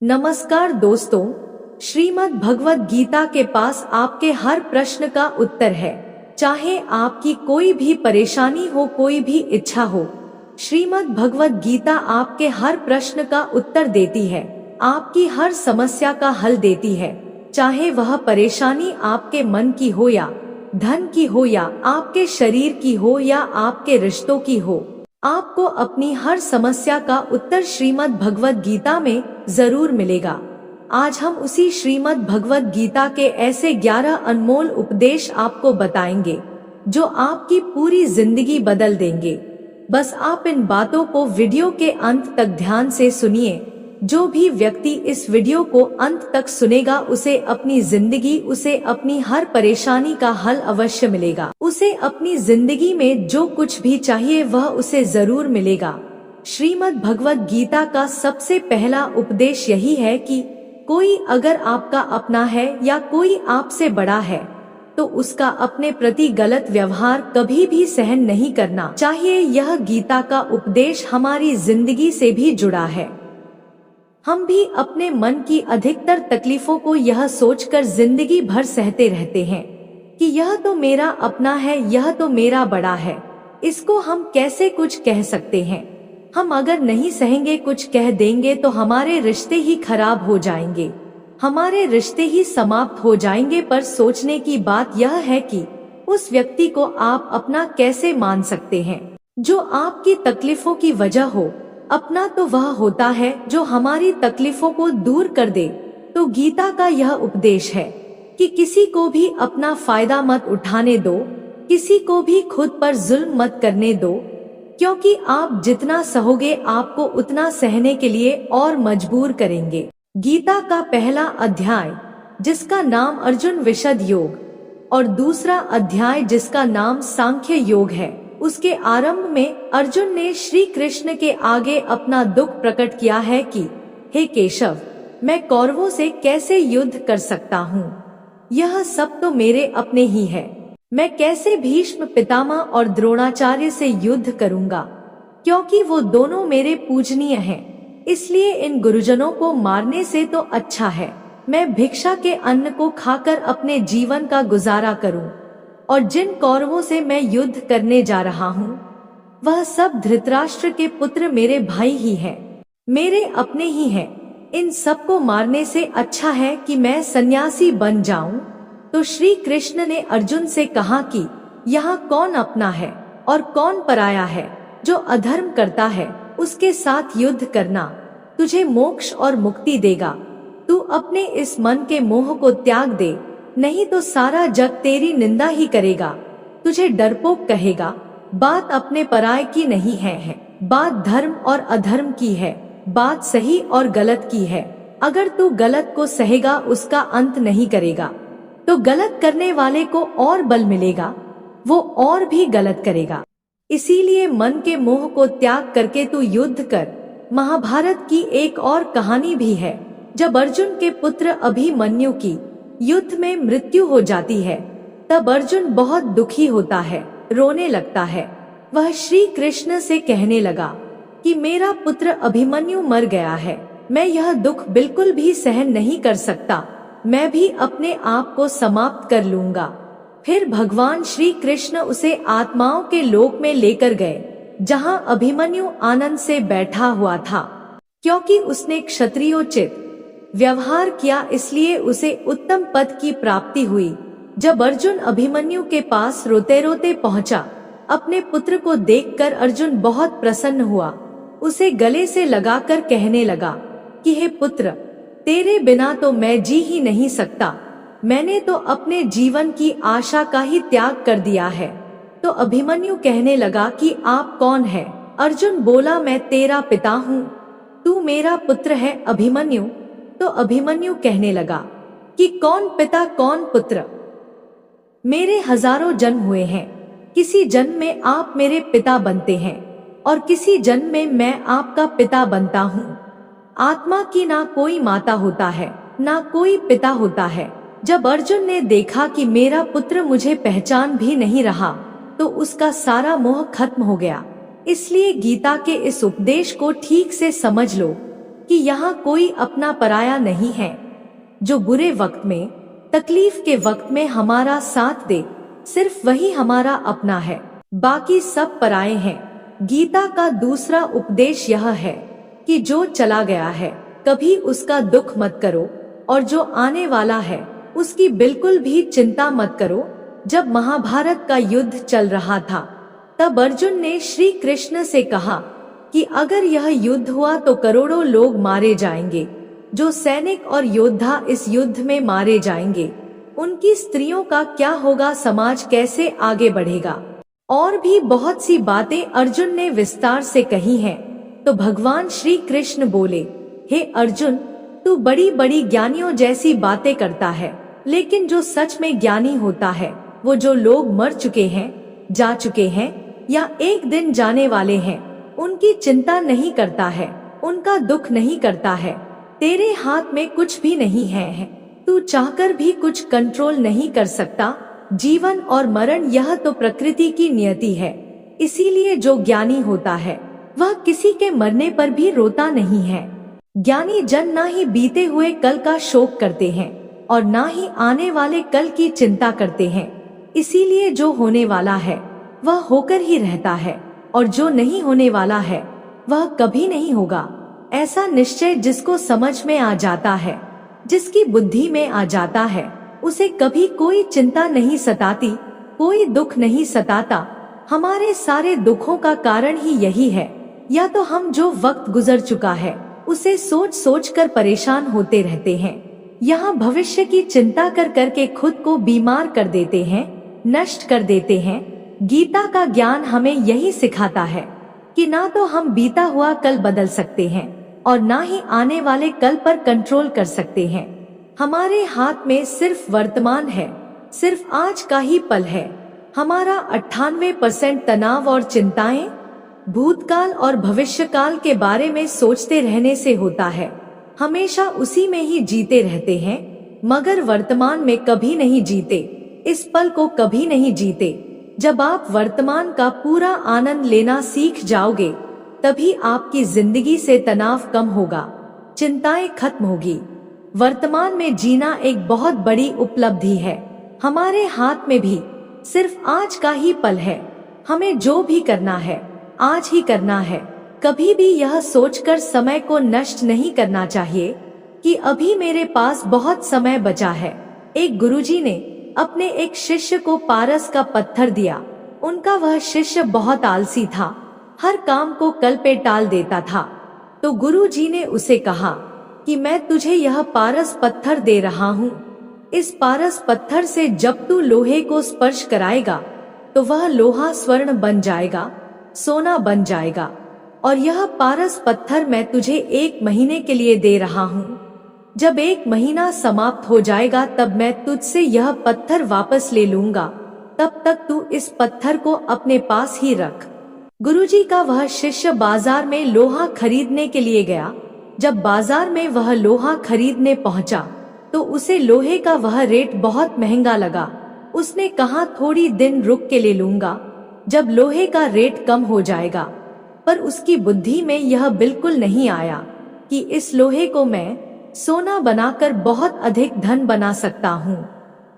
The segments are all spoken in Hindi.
नमस्कार दोस्तों, श्रीमद् भगवद गीता के पास आपके हर प्रश्न का उत्तर है। चाहे आपकी कोई भी परेशानी हो, कोई भी इच्छा हो, श्रीमद् भगवद गीता आपके हर प्रश्न का उत्तर देती है, आपकी हर समस्या का हल देती है। चाहे वह परेशानी आपके मन की हो या धन की हो या आपके शरीर की हो या आपके रिश्तों की हो, आपको अपनी हर समस्या का उत्तर श्रीमद् भगवद गीता में जरूर मिलेगा। आज हम उसी श्रीमद् भगवद गीता के ऐसे 11 अनमोल उपदेश आपको बताएंगे जो आपकी पूरी जिंदगी बदल देंगे। बस आप इन बातों को वीडियो के अंत तक ध्यान से सुनिए। जो भी व्यक्ति इस वीडियो को अंत तक सुनेगा, उसे अपनी जिंदगी, उसे अपनी हर परेशानी का हल अवश्य मिलेगा। उसे अपनी जिंदगी में जो कुछ भी चाहिए वह उसे जरूर मिलेगा। श्रीमद् भगवद गीता का सबसे पहला उपदेश यही है कि कोई अगर आपका अपना है या कोई आपसे बड़ा है तो उसका अपने प्रति गलत व्यवहार कभी भी सहन नहीं करना चाहिए। यह गीता का उपदेश हमारी जिंदगी से भी जुड़ा है। हम भी अपने मन की अधिकतर तकलीफों को यह सोचकर जिंदगी भर सहते रहते हैं कि यह तो मेरा अपना है, यह तो मेरा बड़ा है, इसको हम कैसे कुछ कह सकते हैं। हम अगर नहीं सहेंगे, कुछ कह देंगे तो हमारे रिश्ते ही खराब हो जाएंगे, हमारे रिश्ते ही समाप्त हो जाएंगे। पर सोचने की बात यह है कि उस व्यक्ति को आप अपना कैसे मान सकते हैं जो आपकी तकलीफों की वजह हो। अपना तो वह होता है जो हमारी तकलीफों को दूर कर दे। तो गीता का यह उपदेश है कि किसी को भी अपना फायदा मत उठाने दो, किसी को भी खुद पर जुल्म मत करने दो, क्योंकि आप जितना सहोगे आपको उतना सहने के लिए और मजबूर करेंगे। गीता का पहला अध्याय जिसका नाम अर्जुन विशद योग और दूसरा अध्याय जिसका नाम सांख्य योग है, उसके आरंभ में अर्जुन ने श्री कृष्ण के आगे अपना दुख प्रकट किया है कि हे केशव, मैं कौरवों से कैसे युद्ध कर सकता हूँ, यह सब तो मेरे अपने ही है। मैं कैसे भीष्म पितामह और द्रोणाचार्य से युद्ध करूँगा, क्योंकि वो दोनों मेरे पूजनीय हैं। इसलिए इन गुरुजनों को मारने से तो अच्छा है मैं भिक्षा के अन्न को खाकर अपने जीवन का गुजारा करूं। और जिन कौरवों से मैं युद्ध करने जा रहा हूँ वह सब धृतराष्ट्र के पुत्र मेरे भाई ही हैं, मेरे अपने ही हैं। इन सबको मारने से अच्छा है कि मैं सन्यासी बन जाऊं। तो श्री कृष्ण ने अर्जुन से कहा कि यहाँ कौन अपना है और कौन पराया है। जो अधर्म करता है उसके साथ युद्ध करना तुझे मोक्ष और मुक्ति देगा। तू अपने इस मन के मोह को त्याग दे, नहीं तो सारा जग तेरी निंदा ही करेगा, तुझे डरपोक कहेगा। बात अपने पराये की नहीं है, बात धर्म और अधर्म की है, बात सही और गलत की है। अगर तू गलत को सहेगा उसका अंत नहीं करेगा तो गलत करने वाले को और बल मिलेगा, वो और भी गलत करेगा। इसीलिए मन के मोह को त्याग करके तू युद्ध कर। महाभारत की एक और कहानी भी है। जब अर्जुन के पुत्र अभिमन्यु की युद्ध में मृत्यु हो जाती है तब अर्जुन बहुत दुखी होता है, रोने लगता है। वह श्री कृष्ण से कहने लगा कि मेरा पुत्र अभिमन्यु मर गया है, मैं यह दुख बिल्कुल भी सहन नहीं कर सकता, मैं भी अपने आप को समाप्त कर लूंगा। फिर भगवान श्री कृष्ण उसे आत्माओं के लोक में लेकर गए जहां अभिमन्यु आनंद से बैठा हुआ था। क्योंकि उसने क्षत्रियोचित व्यवहार किया इसलिए उसे उत्तम पद की प्राप्ति हुई। जब अर्जुन अभिमन्यु के पास रोते रोते पहुंचा, अपने पुत्र को देखकर अर्जुन बहुत प्रसन्न हुआ। उसे गले से लगाकर कहने लगा कि हे पुत्र, तेरे बिना तो मैं जी ही नहीं सकता, मैंने तो अपने जीवन की आशा का ही त्याग कर दिया है। तो अभिमन्यु कहने लगा कि आप कौन है? अर्जुन बोला, मैं तेरा पिता हूँ, तू मेरा पुत्र है अभिमन्यु। तो अभिमन्यु कहने लगा कि कौन पिता कौन पुत्र, मेरे हजारों जन्म हुए हैं, किसी जन्म में आप मेरे पिता बनते हैं और किसी जन्म में मैं आपका पिता बनता हूँ। आत्मा की ना कोई माता होता है ना कोई पिता होता है। जब अर्जुन ने देखा कि मेरा पुत्र मुझे पहचान भी नहीं रहा तो उसका सारा मोह खत्म हो गया। इसलिए गीता के इस उपदेश को ठीक से समझ लो कि यहाँ कोई अपना पराया नहीं है। जो बुरे वक्त में, तकलीफ के वक्त में हमारा साथ दे, सिर्फ वही हमारा अपना है, बाकी सब पराये हैं। गीता का दूसरा उपदेश यह है कि जो चला गया है कभी उसका दुख मत करो, और जो आने वाला है उसकी बिल्कुल भी चिंता मत करो। जब महाभारत का युद्ध चल रहा था तब अर्जुन ने श्री कृष्ण से कहा कि अगर यह युद्ध हुआ तो करोड़ों लोग मारे जाएंगे। जो सैनिक और योद्धा इस युद्ध में मारे जाएंगे, उनकी स्त्रियों का क्या होगा, समाज कैसे आगे बढ़ेगा। और भी बहुत सी बातें अर्जुन ने विस्तार से कही हैं। तो भगवान श्री कृष्ण बोले, हे अर्जुन, तू बड़ी बड़ी ज्ञानियों जैसी बातें करता है, लेकिन जो सच में ज्ञानी होता है वो जो लोग मर चुके हैं, जा चुके हैं या एक दिन जाने वाले हैं, उनकी चिंता नहीं करता है, उनका दुख नहीं करता है। तेरे हाथ में कुछ भी नहीं है, तू चाहकर भी कुछ कंट्रोल नहीं कर सकता। जीवन और मरण यह तो प्रकृति की नियति है। इसीलिए जो ज्ञानी होता है वह किसी के मरने पर भी रोता नहीं है। ज्ञानी जन ना ही बीते हुए कल का शोक करते हैं और ना ही आने वाले कल की चिंता करते हैं। इसीलिए जो होने वाला है वह होकर ही रहता है, और जो नहीं होने वाला है वह कभी नहीं होगा। ऐसा निश्चय जिसको समझ में आ जाता है, जिसकी बुद्धि में आ जाता है, उसे कभी कोई चिंता नहीं सताती, कोई दुख नहीं सताता। हमारे सारे दुखों का कारण ही यही है, या तो हम जो वक्त गुजर चुका है उसे सोच सोच कर परेशान होते रहते हैं, यहाँ भविष्य की चिंता कर करके खुद को बीमार कर देते हैं, नष्ट कर देते हैं। गीता का ज्ञान हमें यही सिखाता है कि ना तो हम बीता हुआ कल बदल सकते हैं और ना ही आने वाले कल पर कंट्रोल कर सकते हैं। हमारे हाथ में सिर्फ वर्तमान है, सिर्फ आज का ही पल है। हमारा 98% तनाव और चिंताएं भूतकाल और भविष्यकाल के बारे में सोचते रहने से होता है। हमेशा उसी में ही जीते रहते हैं, मगर वर्तमान में कभी नहीं जीते, इस पल को कभी नहीं जीते। जब आप वर्तमान का पूरा आनंद लेना सीख जाओगे, तभी आपकी जिंदगी से तनाव कम होगा, चिंताएं खत्म होगी। वर्तमान में जीना एक बहुत बड़ी उपलब्धि है। हमारे हाथ में भी सिर्फ आज का ही पल है। हमें जो भी करना है आज ही करना है। कभी भी यह सोचकर समय को नष्ट नहीं करना चाहिए कि अभी मेरे पास बहुत समय बचा है। एक गुरुजी ने अपने एक शिष्य को पारस का पत्थर दिया। उनका वह शिष्य बहुत आलसी था, हर काम को कल पे टाल देता था। तो गुरुजी ने उसे कहा कि मैं तुझे यह पारस पत्थर दे रहा हूँ। इस पारस पत्थर से जब तू लोहे को स्पर्श कराएगा तो वह लोहा स्वर्ण बन जाएगा, सोना बन जाएगा। और यह पारस पत्थर मैं तुझे 1 महीने के लिए दे रहा हूँ। जब 1 महीना समाप्त हो जाएगा तब मैं तुझसे यह पत्थर वापस ले लूंगा, तब तक तू इस पत्थर को अपने पास ही रख। गुरुजी का वह शिष्य बाजार में लोहा खरीदने के लिए गया। जब बाजार में वह लोहा खरीदने पहुंचा तो उसे लोहे का वह रेट बहुत महंगा लगा। उसने कहा थोड़ी दिन रुक के ले लूंगा, जब लोहे का रेट कम हो जाएगा। पर उसकी बुद्धि में यह बिल्कुल नहीं आया कि इस लोहे को मैं सोना बनाकर बहुत अधिक धन बना सकता हूँ।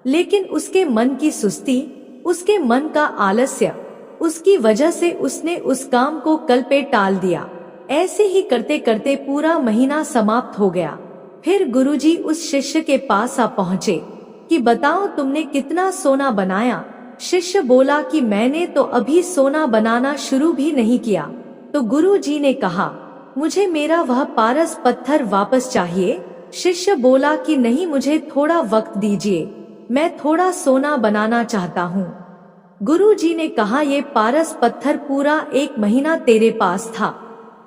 लेकिन उसके मन की सुस्ती, उसके मन का आलस्य, उसकी वजह से उसने उस काम को कल पे टाल दिया। ऐसे ही करते करते पूरा महीना समाप्त हो गया। फिर गुरुजी उस शिष्य के पास आ पहुँचे कि बताओ तुमने कितना सोना बनाया। शिष्य बोला कि मैंने तो अभी सोना बनाना शुरू भी नहीं किया। तो गुरुजी ने कहा मुझे मेरा वह पारस पत्थर वापस चाहिए। शिष्य बोला कि नहीं, मुझे थोड़ा वक्त दीजिए, मैं थोड़ा सोना बनाना चाहता हूँ। गुरुजी ने कहा ये पारस पत्थर पूरा 1 महीना तेरे पास था,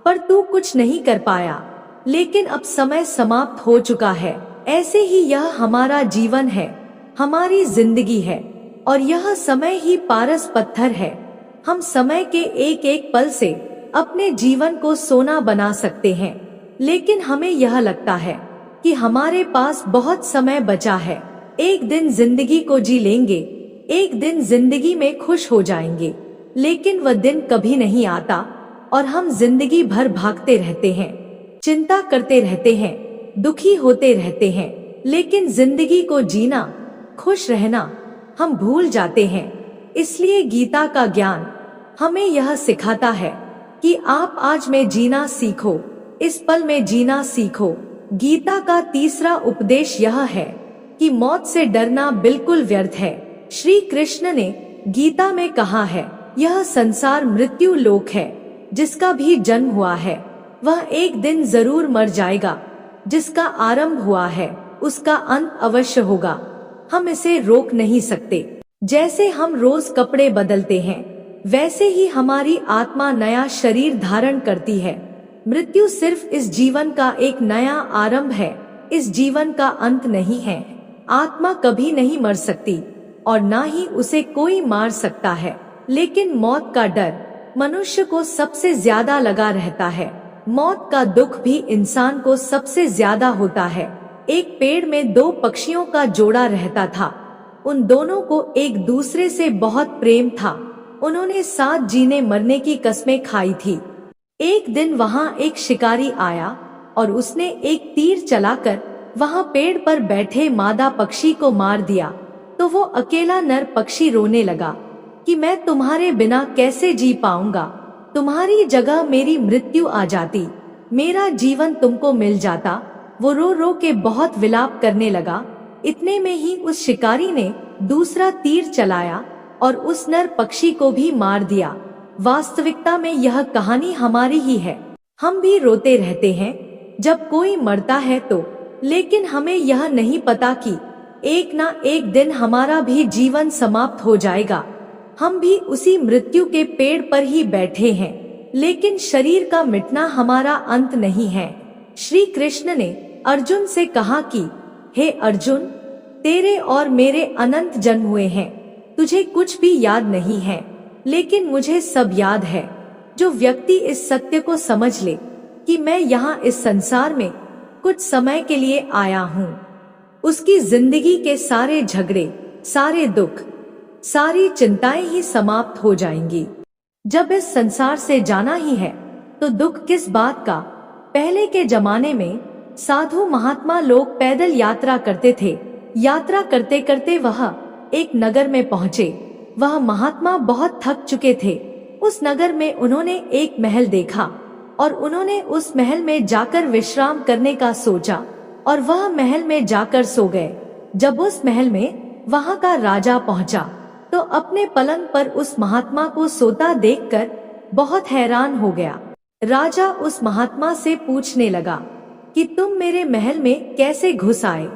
पर तू कुछ नहीं कर पाया। लेकिन अब समय समाप्त हो चुका है। ऐसे ही यह हमारा जीवन है, हमारी जिंदगी है, और यह समय ही पारस पत्थर है। हम समय के एक एक पल से अपने जीवन को सोना बना सकते हैं। लेकिन हमें यह लगता है कि हमारे पास बहुत समय बचा है, एक दिन जिंदगी को जी लेंगे, एक दिन जिंदगी में खुश हो जाएंगे। लेकिन वह दिन कभी नहीं आता और हम जिंदगी भर भागते रहते हैं, चिंता करते रहते हैं, दुखी होते रहते हैं, लेकिन जिंदगी को जीना, खुश रहना हम भूल जाते हैं। इसलिए गीता का ज्ञान हमें यह सिखाता है कि आप आज में जीना सीखो, इस पल में जीना सीखो। गीता का तीसरा उपदेश यह है कि मौत से डरना बिल्कुल व्यर्थ है। श्री कृष्ण ने गीता में कहा है, यह संसार मृत्यु लोक है, जिसका भी जन्म हुआ है वह एक दिन जरूर मर जाएगा। जिसका आरंभ हुआ है उसका अंत अवश्य होगा, हम इसे रोक नहीं सकते। जैसे हम रोज कपड़े बदलते हैं, वैसे ही हमारी आत्मा नया शरीर धारण करती है। मृत्यु सिर्फ इस जीवन का एक नया आरंभ है, इस जीवन का अंत नहीं है। आत्मा कभी नहीं मर सकती और ना ही उसे कोई मार सकता है, लेकिन मौत का डर मनुष्य को सबसे ज्यादा लगा रहता है। मौत का दुख भी इंसान को सबसे ज्यादा होता है। एक पेड़ में दो पक्षियों का जोड़ा रहता था। उन दोनों को एक दूसरे से बहुत प्रेम था। उन्होंने साथ जीने मरने की कस्में खाई थी। एक दिन वहां एक शिकारी आया और उसने एक तीर चलाकर वहां पेड़ पर बैठे मादा पक्षी को मार दिया। तो वो अकेला नर पक्षी रोने लगा कि मैं तुम्हारे बिना कैसे जी पाऊंगा। तुम्हारी जगह मेरी मृत्यु आ जाती, मेरा जीवन तुमको मिल जाता। वो रो रो के बहुत विलाप करने लगा। इतने में ही उस शिकारी ने दूसरा तीर चलाया और उस नर पक्षी को भी मार दिया। वास्तविकता में यह कहानी हमारी ही है। हम भी रोते रहते हैं जब कोई मरता है तो, लेकिन हमें यह नहीं पता कि एक ना एक दिन हमारा भी जीवन समाप्त हो जाएगा। हम भी उसी मृत्यु के पेड़ पर ही बैठे हैं, लेकिन शरीर का मिटना हमारा अंत नहीं है। श्री कृष्ण ने अर्जुन से कहा कि हे अर्जुन, तेरे और मेरे अनंत जन्म हुए हैं, तुझे कुछ भी याद नहीं है, लेकिन मुझे सब याद है। जो व्यक्ति इस सत्य को समझ ले कि मैं यहाँ इस संसार में कुछ समय के लिए आया हूँ, उसकी जिंदगी के सारे झगड़े, सारे दुख, सारी चिंताएं ही समाप्त हो जाएंगी। जब इस संसार से जाना ही है तो दुख किस बात का। पहले के जमाने में साधु महात्मा लोग पैदल यात्रा करते थे। यात्रा करते करते वह एक नगर में पहुँचे। वह महात्मा बहुत थक चुके थे। उस नगर में उन्होंने एक महल देखा और उन्होंने उस महल में जाकर विश्राम करने का सोचा और वह महल में जाकर सो गए। जब उस महल में वहां का राजा पहुंचा तो अपने पलंग पर उस महात्मा को सोता देखकर बहुत हैरान हो गया। राजा उस महात्मा से पूछने लगा कि तुम मेरे महल में कैसे घुस आए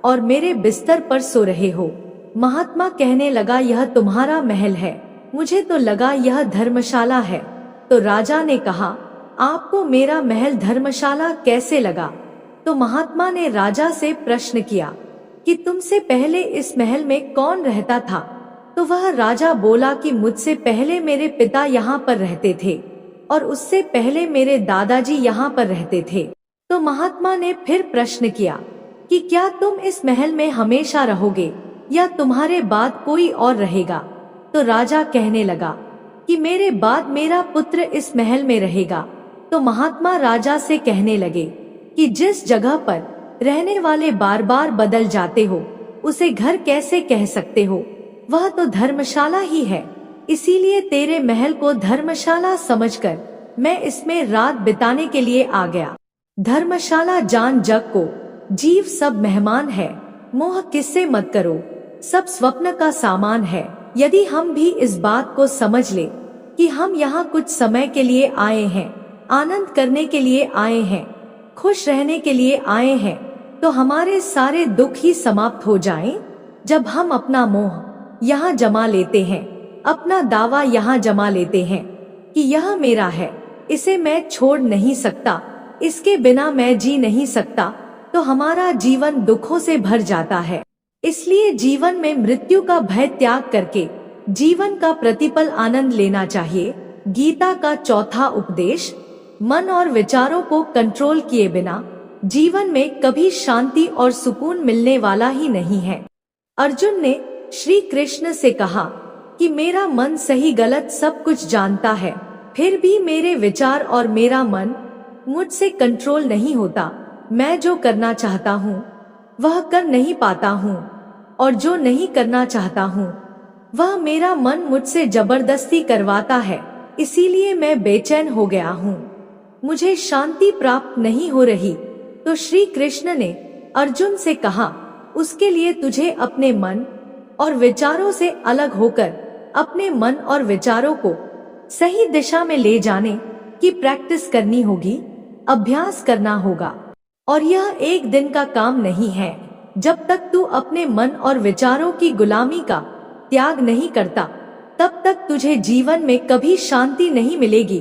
और मेरे बिस्तर पर सो रहे हो। महात्मा कहने लगा, यह तुम्हारा महल है, मुझे तो लगा यह धर्मशाला है। तो राजा ने कहा, आपको मेरा महल धर्मशाला कैसे लगा? तो महात्मा ने राजा से प्रश्न किया कि तुमसे पहले इस महल में कौन रहता था? तो वह राजा बोला कि मुझसे पहले मेरे पिता यहाँ पर रहते थे और उससे पहले मेरे दादाजी यहाँ पर रहते थे। तो महात्मा ने फिर प्रश्न किया कि क्या तुम इस महल में हमेशा रहोगे या तुम्हारे बाद कोई और रहेगा? तो राजा कहने लगा कि मेरे बाद मेरा पुत्र इस महल में रहेगा। तो महात्मा राजा से कहने लगे कि जिस जगह पर रहने वाले बार बार बदल जाते हो उसे घर कैसे कह सकते हो? वह तो धर्मशाला ही है। इसीलिए तेरे महल को धर्मशाला समझकर मैं इसमें रात बिताने के लिए आ गया। धर्मशाला जान जग को, जीव सब मेहमान है, मोह किससे मत करो, सब स्वप्न का सामान है। यदि हम भी इस बात को समझ ले कि हम यहाँ कुछ समय के लिए आए हैं, आनंद करने के लिए आए हैं, खुश रहने के लिए आए हैं, तो हमारे सारे दुख ही समाप्त हो जाएं। जब हम अपना मोह यहाँ जमा लेते हैं, अपना दावा यहाँ जमा लेते हैं कि यह मेरा है, इसे मैं छोड़ नहीं सकता, इसके बिना मैं जी नहीं सकता, तो हमारा जीवन दुखों से भर जाता है। इसलिए जीवन में मृत्यु का भय त्याग करके जीवन का प्रतिपल आनंद लेना चाहिए। गीता का चौथा उपदेश, मन और विचारों को कंट्रोल किए बिना जीवन में कभी शांति और सुकून मिलने वाला ही नहीं है। अर्जुन ने श्री कृष्ण से कहा कि मेरा मन सही गलत सब कुछ जानता है, फिर भी मेरे विचार और मेरा मन मुझसे कंट्रोल नहीं होता। मैं जो करना चाहता हूँ वह कर नहीं पाता हूँ, और जो नहीं करना चाहता हूँ वह मेरा मन मुझसे जबरदस्ती करवाता है। इसीलिए मैं बेचैन हो गया हूँ। मुझे शांति प्राप्त नहीं हो रही। तो श्री कृष्ण ने अर्जुन से कहा, उसके लिए तुझे अपने मन और विचारों से अलग होकर अपने मन और विचारों को सही दिशा में ले जाने की प्रैक्टिस करनी होगी, अभ्यास करना होगा। और यह एक दिन का काम नहीं है। जब तक तू अपने मन और विचारों की गुलामी का त्याग नहीं करता, तब तक तुझे जीवन में कभी शांति नहीं मिलेगी।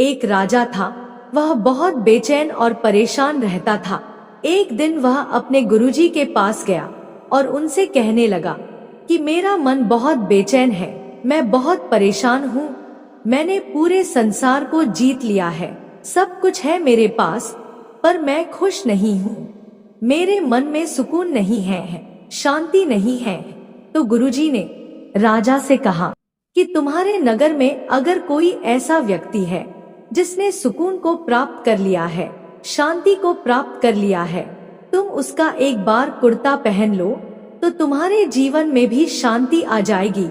एक राजा था, वह बहुत बेचैन और परेशान रहता था। एक दिन वह अपने गुरुजी के पास गया और उनसे कहने लगा कि मेरा मन बहुत बेचैन है, मैं बहुत परेशान हूँ। मैंने पूरे संसार को जीत लिया है, सब कुछ है मेरे पास, पर मैं खुश नहीं हूँ। मेरे मन में सुकून नहीं है, शांति नहीं है। तो गुरुजी ने राजा से कहा कि तुम्हारे नगर में अगर कोई ऐसा व्यक्ति है जिसने सुकून को प्राप्त कर लिया है, शांति को प्राप्त कर लिया है, तुम उसका एक बार कुर्ता पहन लो तो तुम्हारे जीवन में भी शांति आ जाएगी।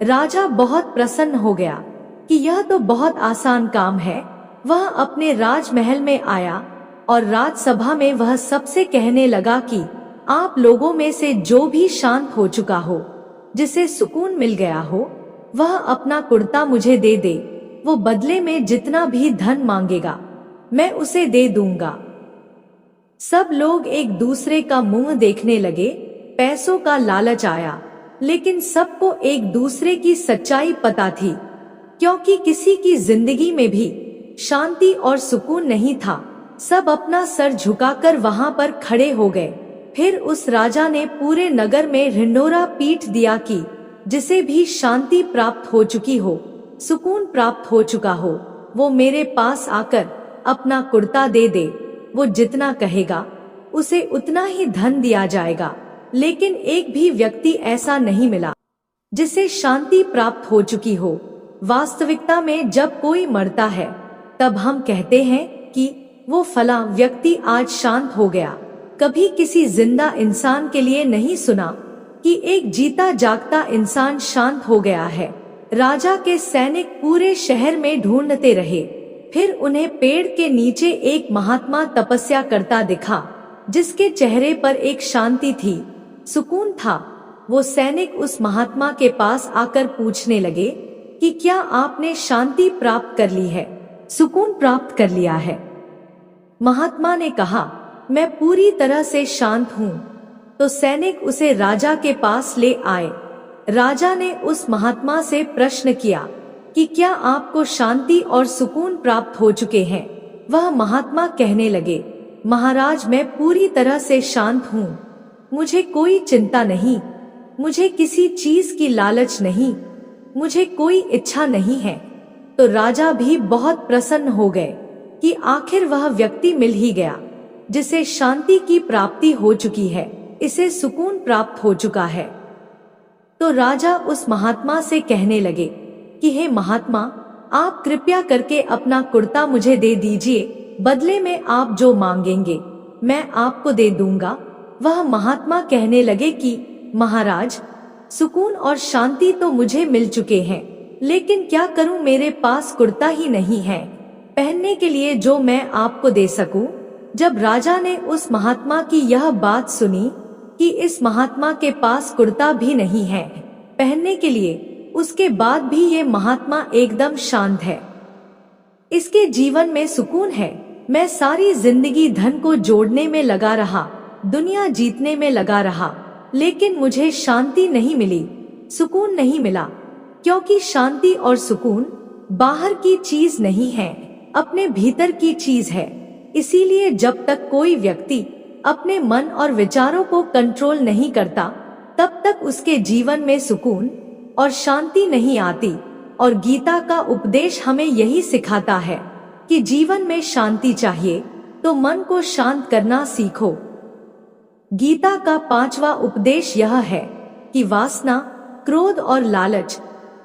राजा बहुत प्रसन्न हो गया कि यह तो बहुत आसान काम है। वह अपने राजमहल में आया और राजसभा में वह सबसे कहने लगा कि आप लोगों में से जो भी शांत हो चुका हो, जिसे सुकून मिल गया हो, वह अपना कुर्ता मुझे दे दे। वो बदले में जितना भी धन मांगेगा मैं उसे दे दूंगा। सब लोग एक दूसरे का मुंह देखने लगे। पैसों का लालच आया, लेकिन सबको एक दूसरे की सच्चाई पता थी, क्योंकि किसी की जिंदगी में भी शांति और सुकून नहीं था। सब अपना सर झुकाकर वहां पर खड़े हो गए। फिर उस राजा ने पूरे नगर में ढिंढोरा पीट दिया कि जिसे भी शांति प्राप्त हो चुकी हो, सुकून प्राप्त हो चुका हो, वो मेरे पास आकर अपना कुर्ता दे दे। वो जितना कहेगा उसे उतना ही धन दिया जाएगा। लेकिन एक भी व्यक्ति ऐसा नहीं मिला जिसे शांति प्राप्त हो चुकी हो। वास्तविकता में जब कोई मरता है तब हम कहते हैं कि वो फला व्यक्ति आज शांत हो गया। कभी किसी जिंदा इंसान के लिए नहीं सुना कि एक जीता जागता इंसान शांत हो गया है। राजा के सैनिक पूरे शहर में ढूंढते रहे। फिर उन्हें पेड़ के नीचे एक महात्मा तपस्या करता दिखा, जिसके चेहरे पर एक शांति थी, सुकून था। वो सैनिक उस महात्मा के पास आकर पूछने लगे कि क्या आपने शांति प्राप्त कर ली है, सुकून प्राप्त कर लिया है? महात्मा ने कहा, मैं पूरी तरह से शांत हूँ। तो सैनिक उसे राजा के पास ले आए। राजा ने उस महात्मा से प्रश्न किया कि क्या आपको शांति और सुकून प्राप्त हो चुके हैं? वह महात्मा कहने लगे, महाराज मैं पूरी तरह से शांत हूँ, मुझे कोई चिंता नहीं, मुझे किसी चीज की लालच नहीं, मुझे कोई इच्छा नहीं है। तो राजा भी बहुत प्रसन्न हो गए कि आखिर वह व्यक्ति मिल ही गया जिसे शांति की प्राप्ति हो चुकी है, इसे सुकून प्राप्त हो चुका है। तो राजा उस महात्मा से कहने लगे कि हे महात्मा, आप कृपया करके अपना कुर्ता मुझे दे दीजिए, बदले में आप जो मांगेंगे मैं आपको दे दूंगा। वह महात्मा कहने लगे कि महाराज, सुकून और शांति तो मुझे मिल चुके हैं, लेकिन क्या करूं, मेरे पास कुर्ता ही नहीं है पहनने के लिए जो मैं आपको दे सकूं। जब राजा ने उस महात्मा की यह बात सुनी कि इस महात्मा के पास कुर्ता भी नहीं है पहनने के लिए, उसके बाद भी ये महात्मा एकदम शांत है, इसके जीवन में सुकून है। मैं सारी जिंदगी धन को जोड़ने में लगा रहा, दुनिया जीतने में लगा रहा, लेकिन मुझे शांति नहीं मिली, सुकून नहीं मिला, क्योंकि शांति और सुकून बाहर की चीज नहीं है, अपने भीतर की चीज है। इसीलिए जब तक कोई व्यक्ति अपने मन और विचारों को कंट्रोल नहीं करता, तब तक उसके जीवन में सुकून और शांति नहीं आती। और गीता का उपदेश हमें यही सिखाता है कि जीवन में शांति चाहिए तो मन को शांत करना सीखो। गीता का 5वां उपदेश यह है कि वासना, क्रोध और लालच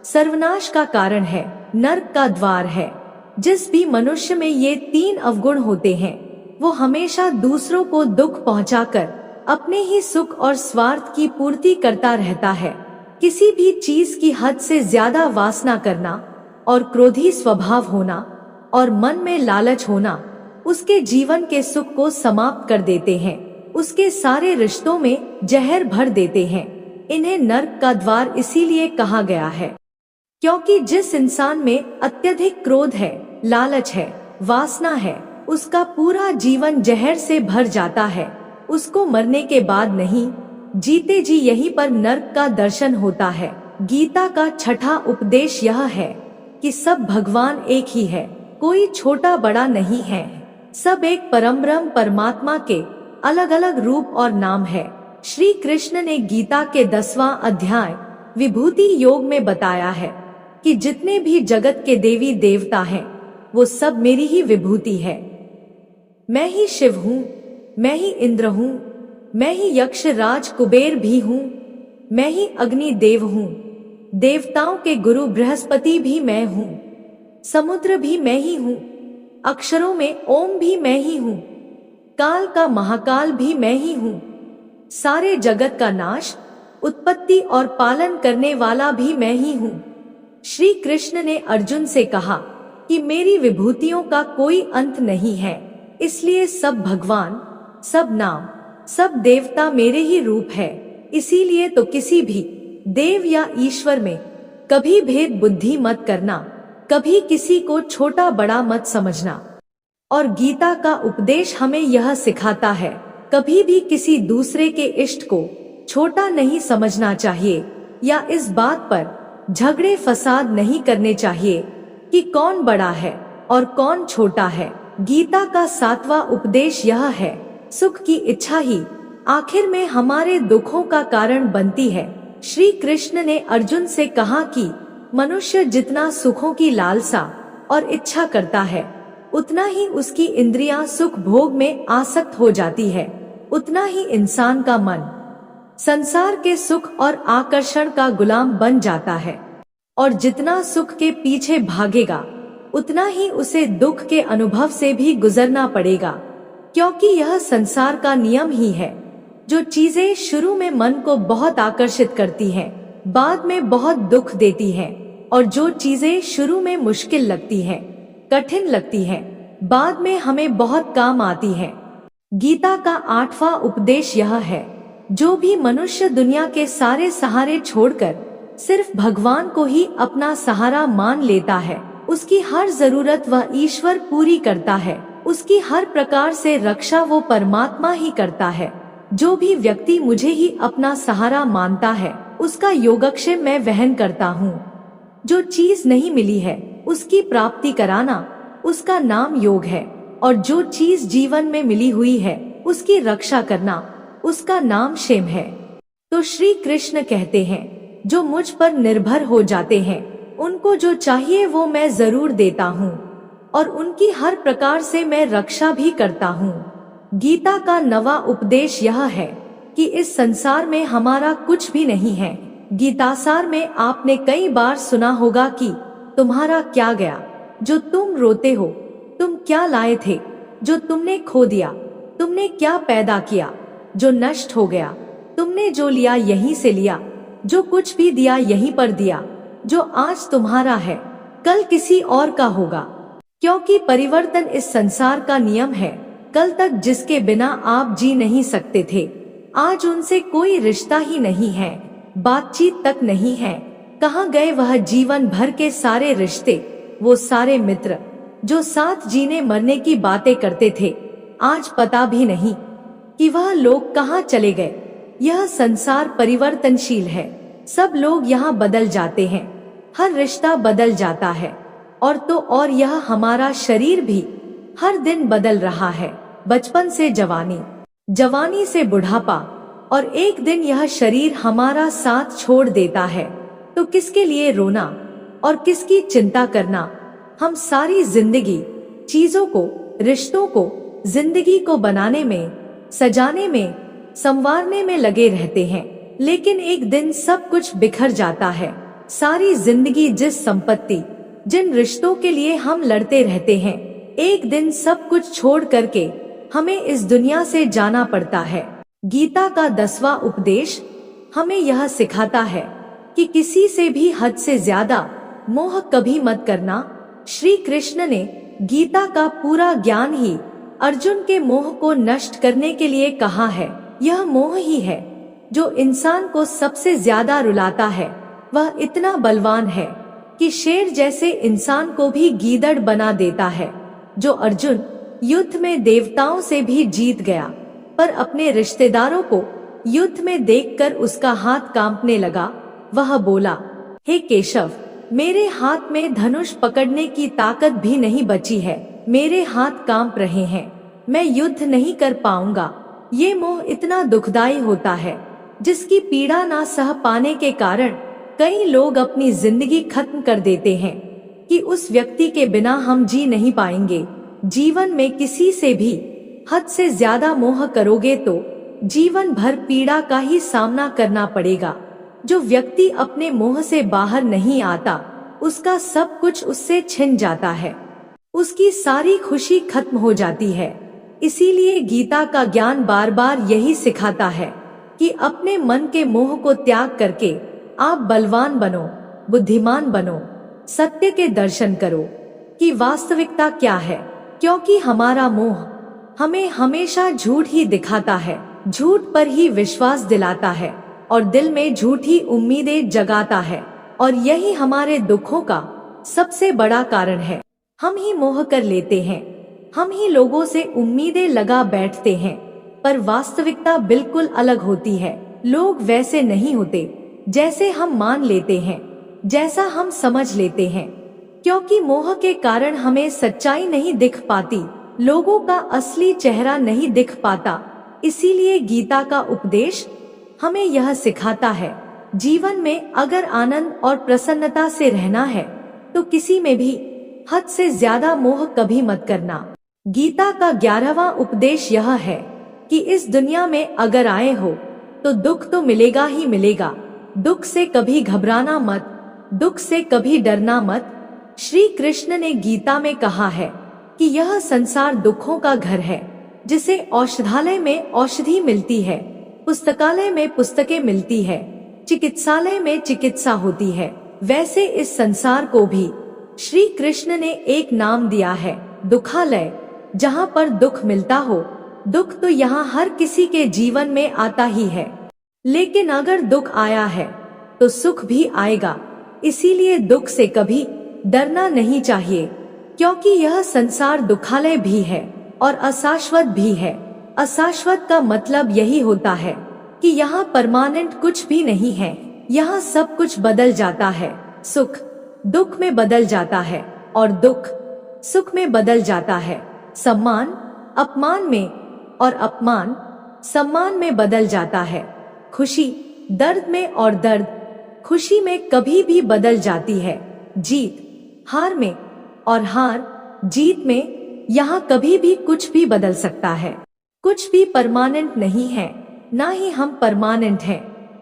सर्वनाश का कारण है, नरक का द्वार है। जिस भी मनुष्य में ये 3 अवगुण होते हैं वो हमेशा दूसरों को दुख पहुंचाकर अपने ही सुख और स्वार्थ की पूर्ति करता रहता है। किसी भी चीज की हद से ज्यादा वासना करना और क्रोधी स्वभाव होना और मन में लालच होना उसके जीवन के सुख को समाप्त कर देते हैं, उसके सारे रिश्तों में जहर भर देते हैं। इन्हें नर्क का द्वार इसीलिए कहा गया है क्योंकि जिस इंसान में अत्यधिक क्रोध है, लालच है, वासना है, उसका पूरा जीवन जहर से भर जाता है। उसको मरने के बाद नहीं, जीते जी यहीं पर नर्क का दर्शन होता है। गीता का छठा उपदेश यह है कि सब भगवान एक ही है, कोई छोटा बड़ा नहीं है। सब एक परमब्रह्म परमात्मा के अलग अलग रूप और नाम है। श्री कृष्ण ने गीता के 10वां अध्याय विभूति योग में बताया है कि जितने भी जगत के देवी देवता हैं वो सब मेरी ही विभूति है। मैं ही शिव हूँ, मैं ही इंद्र हूँ, मैं ही यक्ष राज कुबेर भी हूँ, मैं ही अग्नि देव हूँ, देवताओं के गुरु बृहस्पति भी मैं हूँ, समुद्र भी मैं ही हूँ, अक्षरों में ओम भी मैं ही हूँ, काल का महाकाल भी मैं ही हूँ, सारे जगत का नाश, उत्पत्ति और पालन करने वाला भी मैं ही हूँ। श्री कृष्ण ने अर्जुन से कहा कि मेरी विभूतियों का कोई अंत नहीं है, इसलिए सब भगवान, सब नाम, सब देवता मेरे ही रूप है। इसीलिए तो किसी भी देव या ईश्वर में कभी भेद बुद्धि मत करना, कभी किसी को छोटा बड़ा मत समझना। और गीता का उपदेश हमें यह सिखाता है कभी भी किसी दूसरे के इष्ट को छोटा नहीं समझना चाहिए या इस बात पर झगड़े फसाद नहीं करने चाहिए कि कौन बड़ा है और कौन छोटा है। गीता का 7वां उपदेश यह है, सुख की इच्छा ही आखिर में हमारे दुखों का कारण बनती है। श्री कृष्ण ने अर्जुन से कहा कि मनुष्य जितना सुखों की लालसा और इच्छा करता है उतना ही उसकी इंद्रियां सुख भोग में आसक्त हो जाती है, उतना ही इंसान का मन संसार के सुख और आकर्षण का गुलाम बन जाता है। और जितना सुख के पीछे भागेगा उतना ही उसे दुख के अनुभव से भी गुजरना पड़ेगा, क्योंकि यह संसार का नियम ही है। जो चीजें शुरू में मन को बहुत आकर्षित करती हैं, बाद में बहुत दुख देती हैं, और जो चीजें शुरू में मुश्किल लगती हैं, कठिन लगती हैं, बाद में हमें बहुत काम आती हैं। गीता का 8वां उपदेश यह है, जो भी मनुष्य दुनिया के सारे सहारे छोड़कर सिर्फ भगवान को ही अपना सहारा मान लेता है, उसकी हर जरूरत वह ईश्वर पूरी करता है, उसकी हर प्रकार से रक्षा वो परमात्मा ही करता है। जो भी व्यक्ति मुझे ही अपना सहारा मानता है उसका योगक्षेम मैं वहन करता हूँ। जो चीज नहीं मिली है उसकी प्राप्ति कराना उसका नाम योग है, और जो चीज जीवन में मिली हुई है उसकी रक्षा करना उसका नाम क्षेम है। तो श्री कृष्ण कहते हैं, जो मुझ पर निर्भर हो जाते हैं उनको जो चाहिए वो मैं जरूर देता हूँ, और उनकी हर प्रकार से मैं रक्षा भी करता हूँ। गीता का 9वां उपदेश यह है कि इस संसार में हमारा कुछ भी नहीं है। गीतासार में आपने कई बार सुना होगा कि तुम्हारा क्या गया, जो तुम रोते हो, तुम क्या लाए थे, जो तुमने खो दिया, तुमने क्या पैदा किया, जो नष्ट हो गया, तुमने जो लिया यहीं से लिया, जो कुछ भी दिया यहीं पर दिया, जो आज तुम्हारा है कल किसी और का होगा। क्योंकि परिवर्तन इस संसार का नियम है। कल तक जिसके बिना आप जी नहीं सकते थे, आज उनसे कोई रिश्ता ही नहीं है, बातचीत तक नहीं है। कहाँ गए वह जीवन भर के सारे रिश्ते, वो सारे मित्र जो साथ जीने मरने की बातें करते थे, आज पता भी नहीं कि वह लोग कहाँ चले गए। यह संसार परिवर्तनशील है, सब लोग यहाँ बदल जाते हैं, हर रिश्ता बदल जाता है, और तो और यह हमारा शरीर भी हर दिन बदल रहा है। बचपन से जवानी, जवानी से बुढ़ापा, और एक दिन यह शरीर हमारा साथ छोड़ देता है। तो किसके लिए रोना और किसकी चिंता करना। हम सारी जिंदगी चीजों को, रिश्तों को, जिंदगी को बनाने में, सजाने में, संवारने में लगे रहते हैं, लेकिन एक दिन सब कुछ बिखर जाता है। सारी जिंदगी जिस संपत्ति, जिन रिश्तों के लिए हम लड़ते रहते हैं, एक दिन सब कुछ छोड़ करके हमें इस दुनिया से जाना पड़ता है। गीता का 10वां उपदेश हमें यह सिखाता है कि किसी से भी हद से ज्यादा मोह कभी मत करना। श्री कृष्ण ने गीता का पूरा ज्ञान ही अर्जुन के मोह को नष्ट करने के लिए कहा है। यह मोह ही है जो इंसान को सबसे ज्यादा रुलाता है। वह इतना बलवान है कि शेर जैसे इंसान को भी गीदड़ बना देता है। जो अर्जुन युद्ध में देवताओं से भी जीत गया, पर अपने रिश्तेदारों को युद्ध में देखकर उसका हाथ कांपने लगा। वह बोला, हे केशव, मेरे हाथ में धनुष पकड़ने की ताकत भी नहीं बची है, मेरे हाथ कांप रहे हैं, मैं युद्ध नहीं कर पाऊंगा। ये मोह इतना दुखदाई होता है जिसकी पीड़ा ना सह पाने के कारण कई लोग अपनी जिंदगी खत्म कर देते हैं कि उस व्यक्ति के बिना हम जी नहीं पाएंगे। जीवन में किसी से भी हद से ज्यादा मोह करोगे तो जीवन भर पीड़ा का ही सामना करना पड़ेगा। जो व्यक्ति अपने मोह से बाहर नहीं आता, उसका सब कुछ उससे छिन जाता है, उसकी सारी खुशी खत्म हो जाती है। इसीलिए गीता का ज्ञान बार बार यही सिखाता है कि अपने मन के मोह को त्याग करके आप बलवान बनो, बुद्धिमान बनो, सत्य के दर्शन करो कि वास्तविकता क्या है। क्योंकि हमारा मोह हमें हमेशा झूठ ही दिखाता है, झूठ पर ही विश्वास दिलाता है और दिल में झूठी उम्मीदें जगाता है, और यही हमारे दुखों का सबसे बड़ा कारण है। हम ही मोह कर लेते हैं, हम ही लोगों से उम्मीदें लगा बैठते हैं, पर वास्तविकता बिल्कुल अलग होती है। लोग वैसे नहीं होते जैसे हम मान लेते हैं, जैसा हम समझ लेते हैं। क्योंकि मोह के कारण हमें सच्चाई नहीं दिख पाती, लोगों का असली चेहरा नहीं दिख पाता। इसीलिए गीता का उपदेश हमें यह सिखाता है, जीवन में अगर आनंद और प्रसन्नता से रहना है तो किसी में भी हद से ज्यादा मोह कभी मत करना। गीता का 11वां उपदेश यह है कि इस दुनिया में अगर आए हो तो दुख तो मिलेगा ही मिलेगा। दुख से कभी घबराना मत, दुख से कभी डरना मत। श्री कृष्ण ने गीता में कहा है कि यह संसार दुखों का घर है। जिसे औषधालय में औषधि मिलती है, पुस्तकालय में पुस्तकें मिलती है, चिकित्सालय में चिकित्सा होती है, वैसे इस संसार को भी श्री कृष्ण ने एक नाम दिया है, दुखालय। जहाँ पर दुख मिलता हो, दुख तो यहाँ हर किसी के जीवन में आता ही है, लेकिन अगर दुख आया है तो सुख भी आएगा। इसीलिए दुख से कभी डरना नहीं चाहिए, क्योंकि यह संसार दुखालय भी है और अशाश्वत भी है। अशाश्वत का मतलब यही होता है कि यहाँ परमानेंट कुछ भी नहीं है, यहाँ सब कुछ बदल जाता है। सुख दुख में बदल जाता है और दुख सुख में बदल जाता है। सम्मान अपमान में और अपमान सम्मान में बदल जाता है। खुशी दर्द में और दर्द खुशी में कभी भी बदल जाती है। जीत हार में और हार जीत में, यहाँ कभी भी कुछ भी बदल सकता है। कुछ भी परमानेंट नहीं है, ना ही हम परमानेंट हैं,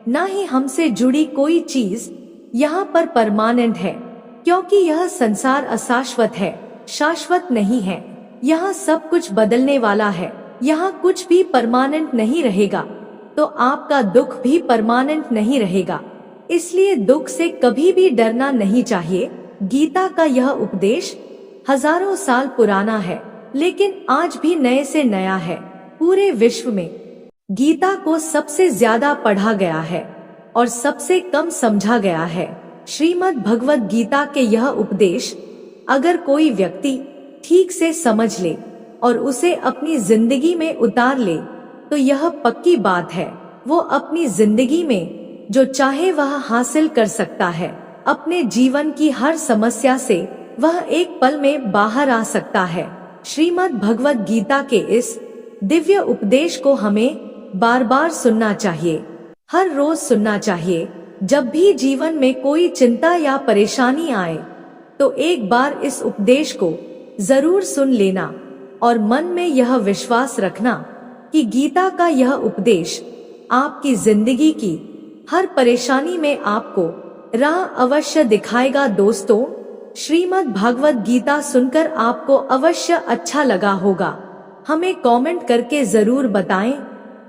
ना ही हमसे जुड़ी कोई चीज यहाँ पर परमानेंट है, क्योंकि यह संसार अशाश्वत है, शाश्वत नहीं है। यहाँ सब कुछ बदलने वाला है, यहाँ कुछ भी परमानेंट नहीं रहेगा, तो आपका दुख भी परमानेंट नहीं रहेगा। इसलिए दुख से कभी भी डरना नहीं चाहिए। गीता का यह उपदेश हजारों साल पुराना है, लेकिन आज भी नए से नया है। पूरे विश्व में गीता को सबसे ज्यादा पढ़ा गया है और सबसे कम समझा गया है। श्रीमद् भगवद गीता के यह उपदेश अगर कोई व्यक्ति ठीक से समझ ले और उसे अपनी जिंदगी में उतार ले, तो यह पक्की बात है, वो अपनी जिंदगी में जो चाहे वह हासिल कर सकता है। अपने जीवन की हर समस्या से वह एक पल में बाहर आ सकता है। श्रीमद् भगवद गीता के इस दिव्य उपदेश को हमें बार बार सुनना चाहिए, हर रोज सुनना चाहिए। जब भी जीवन में कोई चिंता या परेशानी आए तो एक बार इस उपदेश को जरूर सुन लेना और मन में यह विश्वास रखना कि गीता का यह उपदेश आपकी जिंदगी की हर परेशानी में आपको राह अवश्य दिखाएगा। दोस्तों, श्रीमद् भगवद गीता सुनकर आपको अवश्य अच्छा लगा होगा। हमें कमेंट करके जरूर बताएं।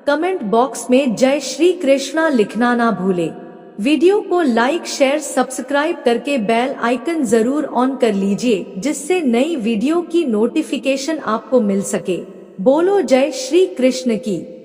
कमेंट बॉक्स में जय श्री कृष्णा लिखना ना भूलें। वीडियो को लाइक शेयर सब्सक्राइब करके बेल आइकन जरूर ऑन कर लीजिए, जिससे नई वीडियो की नोटिफिकेशन आपको मिल सके। बोलो जय श्री कृष्ण की।